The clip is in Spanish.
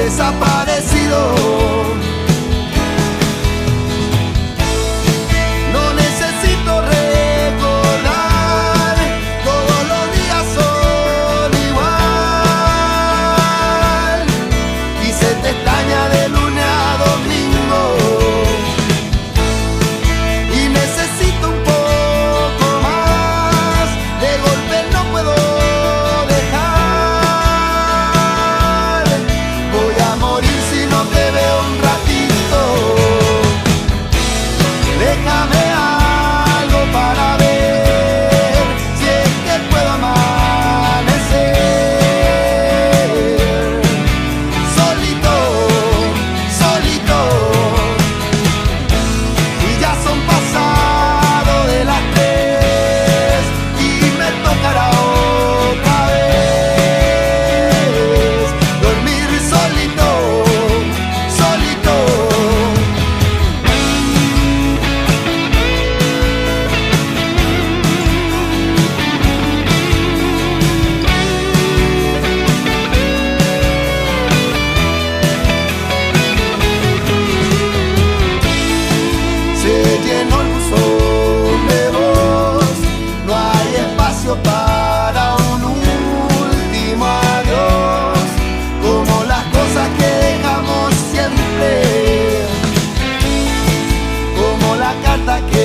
desaparecido. No necesito recordar, todos los días son igual y se te extraña de lunes a domingo y necesito un poco más, de golpe no puedo dejar, voy a morir si no te veo un ratito. Déjame algo para ver si es que puedo amanecer. Solito, solito, y ya son pasado de las 3 y me tocará otra vez dormir solito, solito. Se llenó el buzón de voz, no hay espacio para un último adiós, como las cosas que dejamos siempre, como la carta que